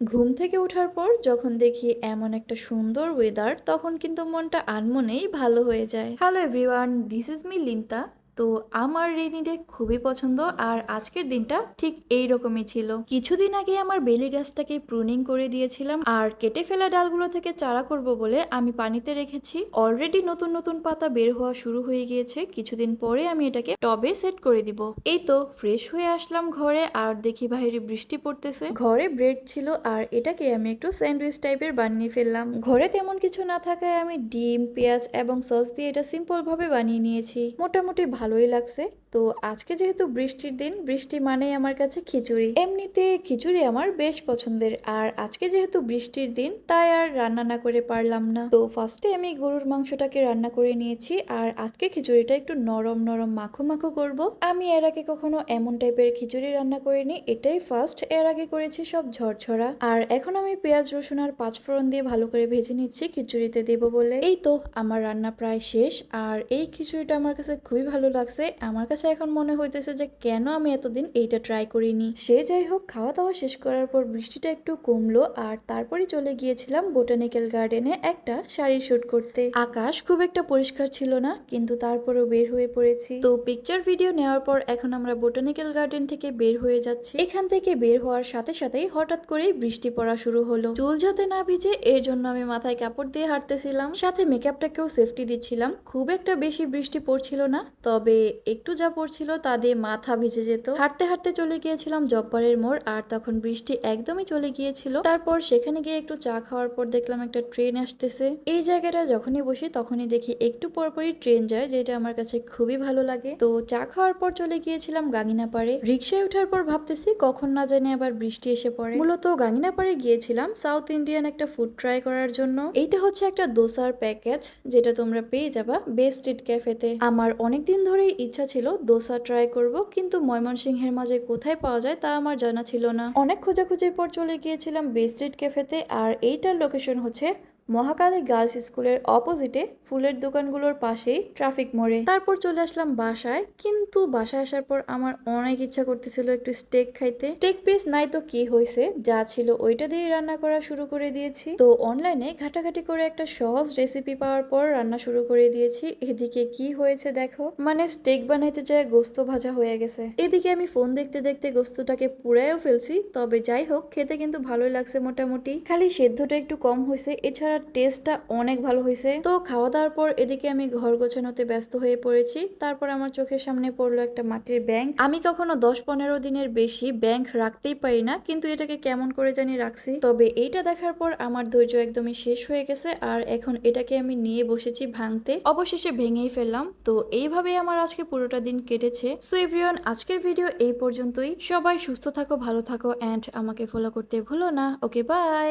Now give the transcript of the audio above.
ঘুম থেকে ওঠার পর যখন দেখি এমন একটা সুন্দর ওয়েদার তখন কিন্তু মনটা আনমনেই ভালো হয়ে যায়। Hello everyone, this is me Linta. তো আমার রেইনি ডে খুবই পছন্দ আর আজকের দিনটা ঠিক এই রকমই ছিল। কিছুদিন আগে আমার বেলি গাছটাকে প্রুনিং করে দিয়েছিলাম আর কেটে ফেলা ডালগুলো থেকে চারা করব বলে আমি পানিতে রেখেছি। অলরেডি নতুন নতুন পাতা বের হওয়া শুরু হয়ে গিয়েছে, কিছুদিন পরে আমি এটাকে টবে সেট করে দিব। এই তো ফ্রেশ হয়ে আসলাম ঘরে আর দেখি বাইরে বৃষ্টি পড়তেছে। ঘরে ব্রেড ছিল আর এটাকে আমি একটু স্যান্ডউইচ টাইপের বানিয়ে ফেললাম। ঘরে তেমন কিছু না থাকায় আমি ডিম, পেঁয়াজ এবং সস দিয়ে এটা সিম্পল ভাবে বানিয়ে নিয়েছি। মোটামুটি ভালোই লাগছে। তো আজকে যেহেতু বৃষ্টির দিন, বৃষ্টি মানেই আমার কাছে খিচুড়ি। এমনিতে খিচুড়ি আমার বেশ পছন্দের, আর আজকে যেহেতু বৃষ্টির দিন তাই আর রান্না না করে পারলাম না। তো ফার্স্টে আমি গরুর মাংসটাকে রান্না করে নিয়েছি আর আজকে খিচুড়িটা একটু নরম নরম মাখো মাখো করব। আমি এর আগে কখনো এমন টাইপের খিচুড়ি রান্না করিনি, এটাই ফার্স্ট। এর আগে করেছি সব ঝরঝরা। আর এখন আমি পেঁয়াজ, রসুন আর পাঁচফোড়ন দিয়ে ভালো করে ভেজে নিচ্ছি খিচুড়িতে দেব বলে। এই তো আমার রান্না প্রায় শেষ আর এই খিচুড়িটা আমার কাছে খুবই ভালো লাগছে। আমার কাছে এখন মনে হইতেছে যে কেন আমি এতদিন এইটা ট্রাই করিনি। সে যাই হোক, খাওয়া দাওয়া শেষ করার পর বৃষ্টিটা একটু কমলো আর তারপরে চলে গিয়েছিলাম বোটানিক্যাল গার্ডেনে একটা শাড়ি শুট করতে। আকাশ খুব একটা পরিষ্কার ছিল না, কিন্তু তারপরেও বের হয়ে পড়েছি। তো পিকচার ভিডিও নেওয়ার পর এখন আমরা বোটানিক্যাল গার্ডেন থেকে বের হয়ে যাচ্ছি। এখান থেকে বের হওয়ার সাথে সাথেই হঠাৎ করেই বৃষ্টি পড়া শুরু হলো। চুল যাতে না ভিজে এর জন্য আমি মাথায় কাপড় দিয়ে হাঁটতেছিলাম, সাথে মেকআপটাকেও সেফটি দিচ্ছিলাম। খুব একটা বেশি বৃষ্টি পড়ছিল না, তবে একটু যা পড়ছিল তা দিয়ে মাথা ভিজে যেত। হাঁটতে হাঁটতে চলে গিয়েছিলাম জব্বারের মোড় আর তখন বৃষ্টি একদমই চলে গিয়েছিল। তারপর সেখানে গিয়ে একটু চা খাওয়ার পর দেখলাম একটা ট্রেন আসতেছে। এই জায়গাটা যখনই বসি তখনই দেখি একটু পরপরই ট্রেন যায়, যেটা আমার কাছে খুবই ভালো লাগে। তো চা খাওয়ার পর চলে গিয়েছিলাম গাঙ্গিনাপাড়ে। রিক্সায় ওঠার পর ভাবতেছি কখন না জানি আবার বৃষ্টি এসে পড়ে। মূলত গাঙ্গিনাপাড়ে গিয়েছিলাম সাউথ ইন্ডিয়ান একটা ফুড ট্রাই করার জন্য। এইটা হচ্ছে একটা দোসার প্যাকেজ, যেটা তোমরা পেয়ে যাবা বে স্ট্রিট ক্যাফেতে। আমার অনেকদিন ধরেই ইচ্ছা ছিল দোসা ট্রাই করব, কিন্তু ময়মনসিংহের মাঝে কোথায় পাওয়া যায় তা আমার জানা ছিল না। অনেক খোঁজাখুঁজির পর চলে গিয়েছিলাম বে স্ট্রিট ক্যাফেতে আর এইটার লোকেশন হচ্ছে মহাকালী গার্লস স্কুলের অপোজিটে ফুলের দোকানগুলোর পাশেই ট্রাফিক মোড়ে। তারপর চলে আসলাম বাসায়, কিন্তু বাসায় আসার পর আমার অনেক ইচ্ছা করতেছিল একটু স্টেক খাইতে। স্টেক পিস নাই তো কি হয়েছে, যা ছিল ওইটা দিয়ে রান্না করা শুরু করে দিয়েছি। তো অনলাইনে ঘাটাঘাটি করে একটা সহজ রেসিপি পাওয়ার পর রান্না শুরু করে দিয়েছি। এদিকে কি হয়েছে দেখো, মানে স্টেক বানাইতে যায় গোস্ত ভাজা হয়ে গেছে। এদিকে আমি ফোন দেখতে দেখতে গোস্তটাকে পুড়ায়ও ফেলছি। তবে যাই হোক, খেতে কিন্তু ভালোই লাগছে মোটামুটি, খালি সেদ্ধটা একটু কম হয়েছে, এছাড়া টেস্টটা অনেক ভালো হয়েছে। তো খাওয়া দাওয়ার পর এদিকে আমি ঘর গোছানোতে ব্যস্ত হয়ে পড়েছি। তারপর আমার চোখের সামনে পড়লো একটা মাটির ব্যাংক। আমি কখনো 10-15 দিনের বেশি ব্যাংক রাখতেই পারি না, কিন্তু এটাকে কেমন করে জানি রাখছি। তবে এইটা দেখার পর আমার ধৈর্য একদমই শেষ হয়ে গেছে আর এখন এটাকে আমি নিয়ে বসেছি ভাঙতে। অবশেষে ভেঙেই ফেললাম। তো এইভাবেই আমার আজকে পুরোটা দিন কেটেছে। সো এভরিওয়ান, আজকের ভিডিও এই পর্যন্তই। সবাই সুস্থ থাকো, ভালো থাকো, এন্ড আমাকে ফলো করতে ভুলো না। ওকে, বাই।